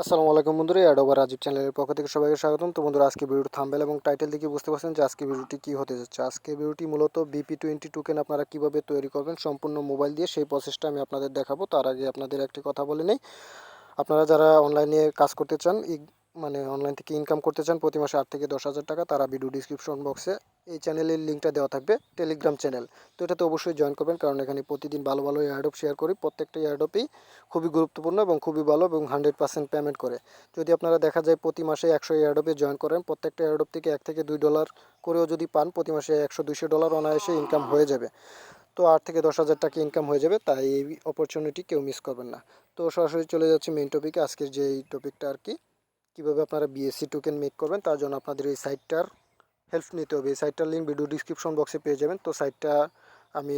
আসসালামু আলাইকুম বন্ধুরা, অ্যাডোবা রাজীব চ্যানেলের পক্ষ থেকে সবাইকে স্বাগতম। তো বন্ধুরা, আজকে ভিডিওর থাম্বনেল এবং টাইটেল দেখে বুঝতে পারছেন যে আজকে ভিডিওটি কী হতে যাচ্ছে। আজকে ভিডিওটি মূলত BP20 টোকেন আপনারা কীভাবে তৈরি করবেন সম্পূর্ণ মোবাইল দিয়ে, সেই প্রসেসটা আমি আপনাদের দেখাবো। তার আগে আপনাদের একটি কথা বলে নেই, আপনারা যারা অনলাইনে কাজ করতে চান, মানে অনলাইন থেকে ইনকাম করতে চান প্রতি মাসে 8 থেকে 10 হাজার টাকা, তারা ভিডিও ডিসক্রিপশন বক্সে এই চ্যানেলের লিঙ্কটা দেওয়া থাকবে, টেলিগ্রাম চ্যানেল। তো এটাতে অবশ্যই জয়েন করবেন, কারণ এখানে প্রতিদিন ভালো ভালো এয়ারড্রপ শেয়ার করি। প্রত্যেকটা এয়ারড্রপই খুবই গুরুত্বপূর্ণ এবং খুবই ভালো এবং 100% পেমেন্ট করে। যদি আপনারা দেখা যায় প্রতি মাসে 100 এয়ারড্রপে জয়েন করেন, প্রত্যেকটা এয়ারড্রপ থেকে $1 থেকে $2 করেও যদি পান, প্রতি মাসে $100-200 অনায়াসে ইনকাম হয়ে যাবে। তো 8 থেকে 10 হাজার টাকা ইনকাম হয়ে যাবে, তাই এই অপরচুনিটি কেউ মিস করবেন না। তো সরাসরি চলে যাচ্ছে মেইন টপিকে। আজকের যে এই টপিকটা আর কি, কীভাবে আপনারা BSC টোকেন মেক করবেন, তার জন্য আপনাদের এই সাইটটার হেল্প নিতে হবে। এই সাইটটার লিঙ্ক ভিডিও ডিসক্রিপশন বক্সে পেয়ে যাবেন। তো সাইটটা আমি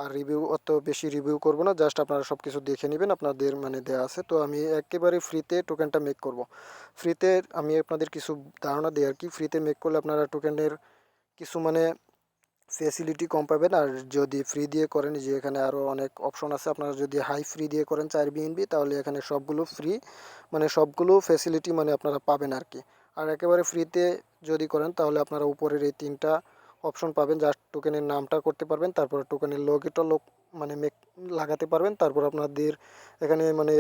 আর অত বেশি রিভিউ করব না, জাস্ট আপনারা সব কিছু দেখে নেবেন, আপনাদের মানে দেওয়া আছে। তো আমি একেবারে ফ্রিতে টোকেনটা মেক করব। ফ্রিতে আমি আপনাদের কিছু ধারণা দিই আর কি। ফ্রিতে মেক করলে আপনারা টোকেনের কিছু মানে ফেসিলিটি কম পাবেন। আর যদি ফ্রি দিয়ে করেন, যে এখানে আরও অনেক অপশন আছে, আপনারা যদি হাই ফ্রি দিয়ে করেন 4 BNB, তাহলে এখানে সবগুলো ফ্রি, মানে সবগুলো ফেসিলিটি মানে আপনারা পাবেন আর কি। আর একেবারে ফ্রিতে যদি করেন, তাহলে আপনারা উপরের এই 3টা অপশন পাবেন, জাস্ট টোকেনের নামটা করতে পারবেন, তারপর টোকেনের লোগোটা মানে লাগাতে পারবেন। তারপর আপনাদের এখানে মানে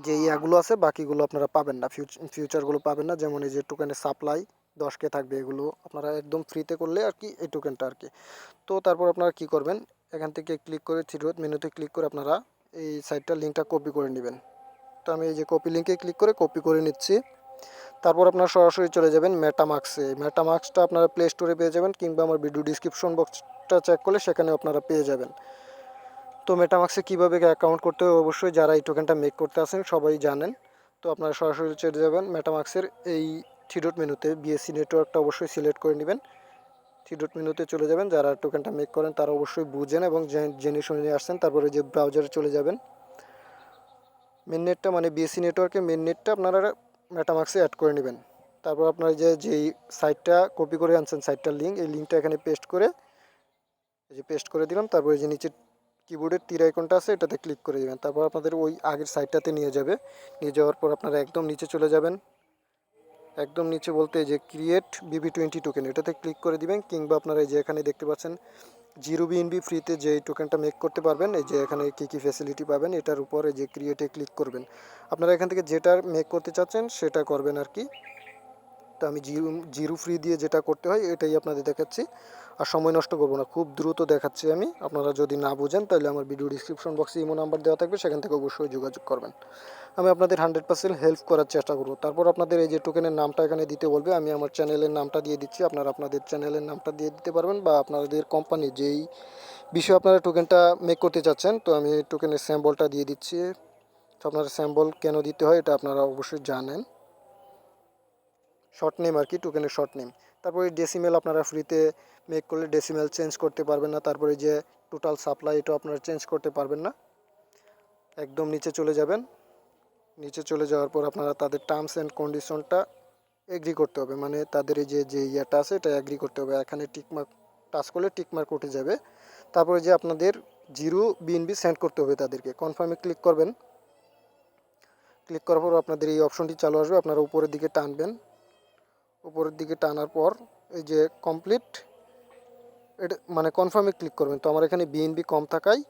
যে ইয়াগুলো আছে বাকিগুলো আপনারা পাবেন না, ফিউচারগুলো পাবেন না। যেমন এই যে টোকেনের সাপ্লাই 10K থাকবে, এগুলো আপনারা একদম ফ্রিতে করলে আর কি, এই টোকেনটা আর কি। তো তারপর আপনারা কি করবেন, এখান থেকে ক্লিক করে থ্রি ডট মেনুতে ক্লিক করে আপনারা এই সাইটটার লিঙ্কটা কপি করে নেবেন। তো আমি এই যে কপি লিঙ্কে ক্লিক করে কপি করে নিচ্ছি। তারপর আপনারা সরাসরি চলে যাবেন মেটামাক্সে। মেটামাক্সটা আপনারা প্লে স্টোরে পেয়ে যাবেন, কিংবা আমার ভিডিও ডিসক্রিপশন বক্সটা চেক করলে সেখানে আপনারা পেয়ে যাবেন। তো মেটামাক্সে কীভাবে অ্যাকাউন্ট করতে হবে, অবশ্যই যারা এই টোকেনটা মেক করতে আসেন সবাই জানেন। তো আপনারা সরাসরি চলে যাবেন মেটামাক্সের এই থ্রি ডট মেনুতে, BSC নেটওয়ার্কটা অবশ্যই সিলেক্ট করে নেবেন। থ্রি ডট মেনুতে চলে যাবেন, যারা টোকেনটা মেক করেন তারা অবশ্যই বুঝেন এবং জেনে শুনে আসছেন। তারপরে যে ব্রাউজারে চলে যাবেন, মেন নেটটা মানে BSC নেটওয়ার্কে মেন নেটটা আপনারা মেটামাক্সে অ্যাড করে নেবেন। তারপর আপনারা যেই সাইটটা কপি করে আনছেন, সাইটটার লিঙ্ক, এই লিঙ্কটা এখানে পেস্ট করে, এই যে পেস্ট করে দিলাম। তারপরে যে নিচে কিবোর্ডের তীর আইকনটা আছে, এটাতে ক্লিক করে দেবেন। তারপর আপনাদের ওই আগের সাইটটাতে নিয়ে যাবে। নিয়ে যাওয়ার পর আপনারা একদম নিচে চলে যাবেন। একদম নিচে বলতে যে ক্রিয়েট BB20 টোকেন, এটাতে ক্লিক করে দিবেন। কিংবা আপনারা এই যে এখানে দেখতে পাচ্ছেন 0 BNB ফ্রিতে যে টোকেনটা মেক করতে পারবেন, এই যে এখানে কী কী ফ্যাসিলিটি পাবেন, এটার উপরে যে ক্রিয়েটে ক্লিক করবেন। আপনারা এখান থেকে যেটা মেক করতে চাচ্ছেন সেটা করবেন আর কি। তো আমি জিরো ফ্রি দিয়ে যেটা করতে হয় এটাই আপনাদের দেখাচ্ছি, আর সময় নষ্ট করবো না, খুব দ্রুত দেখাচ্ছি আমি। আপনারা যদি না বুঝেন তাহলে আমার ভিডিও ডিসক্রিপশন বক্সে ইমো নাম্বার দেওয়া থাকবে, সেখান থেকে অবশ্যই যোগাযোগ করবেন। আমি আপনাদের 100% হেল্প করার চেষ্টা করব। তারপর আপনাদের এই যে টোকেনের নামটা এখানে দিতে বলবে, আমি আমার চ্যানেলের নামটা দিয়ে দিচ্ছি। আপনারা আপনাদের চ্যানেলের নামটা দিয়ে দিতে পারবেন, বা আপনাদের কোম্পানি যেই বিষয়ে আপনারা টোকেনটা মেক করতে চাচ্ছেন। তো আমি টোকেনের স্যাম্বলটা দিয়ে দিচ্ছি। তো আপনারা স্যাম্বল কেন দিতে হয় এটা আপনারা অবশ্যই জানেন, শর্ট নেম আর কি, টোকেনের শর্ট নেম। তারপরে ডেসিমেল আপনারা ফ্রিতে মেক করলে ডেসিমেল চেঞ্জ করতে পারবেন না। তারপরে যে টোটাল সাপ্লাই, এটা আপনারা চেঞ্জ করতে পারবেন না। একদম নিচে চলে যাবেন। নিচে চলে যাওয়ার পর আপনারা তাদের টার্মস অ্যান্ড কন্ডিশনটা এগ্রি করতে হবে, মানে তাদের এই যে ইয়েটা আছে এটা এগ্রি করতে হবে। এখানে টিকমার্ক টাচ করলে টিকমার্ক উঠে যাবে। তারপরে যে আপনাদের 0 BNB সেন্ড করতে হবে তাদেরকে, কনফার্মে ক্লিক করবেন। ক্লিক করার পর আপনাদের এই অপশনটি চালু আসবে, আপনারা উপরের দিকে টানবেন। উপরের দিকে টানার পর এই যে কমপ্লিট, এটা মানে কনফার্মে ক্লিক করবেন। তো আমার এখানে BNB কম থাকায়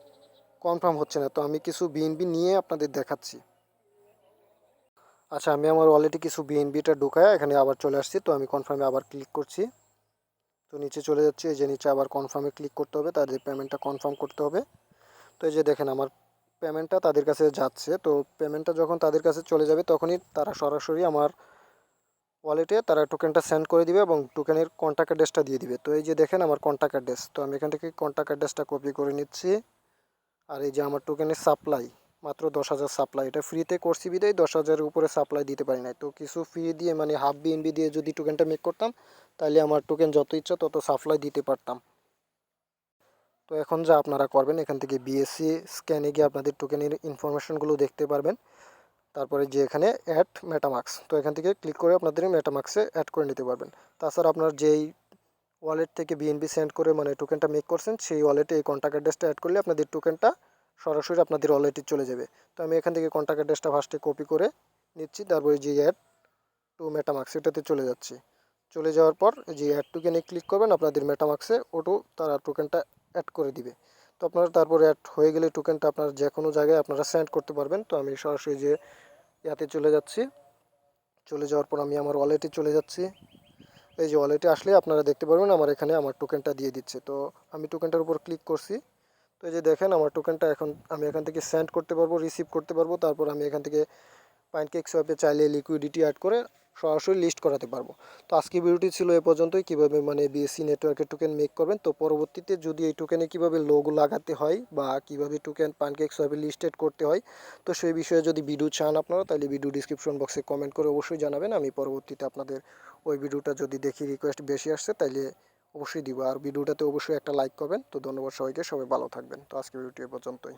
কনফার্ম হচ্ছে না, তো আমি কিছু BNB নিয়ে আপনাদের দেখাচ্ছি। আচ্ছা, আমি আমার ওয়ালেটে কিছু BNBটা ঢুকায় এখানে আবার চলে আসছি। তো আমি কনফার্মে আবার ক্লিক করছি। তো নিচে চলে যাচ্ছে, এই যে নিচে আবার কনফার্মে ক্লিক করতে হবে, তাদের পেমেন্টটা কনফার্ম করতে হবে। তো এই যে দেখেন আমার পেমেন্টটা তাদের কাছে যাচ্ছে। তো পেমেন্টটা যখন তাদের কাছে চলে যাবে, তখনই তারা সরাসরি আমার ওয়ালেটে তারা টোকেনটা সেন্ড করে দিবে এবং টোকেনের কন্ট্যাক্ট অ্যাড্রেসটা দিয়ে দিবে। তো এই যে দেখেন আমার কন্ট্যাক্ট অ্যাড্রেস, তো আমি এখান থেকে কন্ট্যাক্ট অ্যাড্রেসটা কপি করে নিচ্ছি। আর এই যে আমার টোকেনের সাপ্লাই মাত্র 10,000 সাপ্লাই, এটা ফ্রিতে করছি বিদায় 10,000-এর উপরে সাপ্লাই দিতে পারি নাই। তো কিছু ফি দিয়ে মানে হাফ BNB দিয়ে যদি টোকেনটা মেক করতাম, তাহলে আমার টোকেন যত ইচ্ছা তত সাপ্লাই দিতে পারতাম। তো এখন যা আপনারা করবেন, এখান থেকে BSC স্ক্যানে গিয়ে আপনাদের টোকেনের ইনফরমেশনগুলো দেখতে পারবেন। তারপরে যে এখানে অ্যাড মেটামাক্স, তো এখান থেকে ক্লিক করে আপনাদের মেটামাক্সে অ্যাড করে নিতে পারবেন। তাছাড়া আপনার যেই ওয়ালেট থেকে BNB সেন্ড করে মানে টোকেনটা মেক করছেন, সেই ওয়ালেটে এই কন্ট্যাক্ট অ্যাড্রেসটা অ্যাড করলে আপনাদের টোকেনটা সরাসরি আপনাদের ওয়ালেটে চলে যাবে। তো আমি এখান থেকে কন্ট্যাক্ট অ্যাড্রেসটা ফার্স্টে কপি করে নিচ্ছি, তারপরে যে অ্যাড টু মেটামাক্স এটাতে চলে যাচ্ছি। চলে যাওয়ার পর যে অ্যাড টোকেনে ক্লিক করবেন, আপনাদের মেটামাক্সে অটো তারা টোকেনটা অ্যাড করে দিবে। তো আপনারা তারপরে অ্যাড হয়ে গেলে টোকেনটা আপনার যে কোনো জায়গায় আপনারা সেন্ড করতে পারবেন। তো আমি সরাসরি যে ইয়াতে চলে যাচ্ছি, চলে যাওয়ার পর আমি আমার ওয়ালেটে চলে যাচ্ছি। এই যে ওয়ালেটে আসলে আপনারা দেখতে পারবেন আমার এখানে আমার টোকেনটা দিয়ে দিচ্ছে। তো আমি টোকেনটার উপর ক্লিক করছি। তো এই যে দেখেন আমার টোকেনটা এখন আমি এখান থেকে সেন্ড করতে পারবো, রিসিভ করতে পারবো। তারপর আমি এখান থেকে পাইনকেক সোয়াপে চাইলে লিকুইডিটি অ্যাড করে সরাসরি লিস্ট করাতে পারবো। তো আজকে ভিডিওটি ছিল এ পর্যন্তই, কীভাবে মানে বিএসসি নেটওয়ার্কের টোকেন মেক করবেন। তো পরবর্তীতে যদি এই টোকেনে কীভাবে লোগো লাগাতে হয় বা কীভাবে টোকেন পাইনকেক সোয়াপে লিস্টেড করতে হয়, তো সেই বিষয়ে যদি ভিডিও চান আপনারা, তাহলে ভিডিও ডিসক্রিপশন বক্সে কমেন্ট করে অবশ্যই জানাবেন। আমি পরবর্তীতে আপনাদের ওই ভিডিওটা যদি দেখি রিকোয়েস্ট বেশি আসছে তাইলে অবশ্যই দিব। আর ভিডিওটাতে অবশ্যই একটা লাইক করবেন। তো ধন্যবাদ সবাইকে, সবাই ভালো থাকবেন। তো আজকে ভিডিওটি এ পর্যন্তই।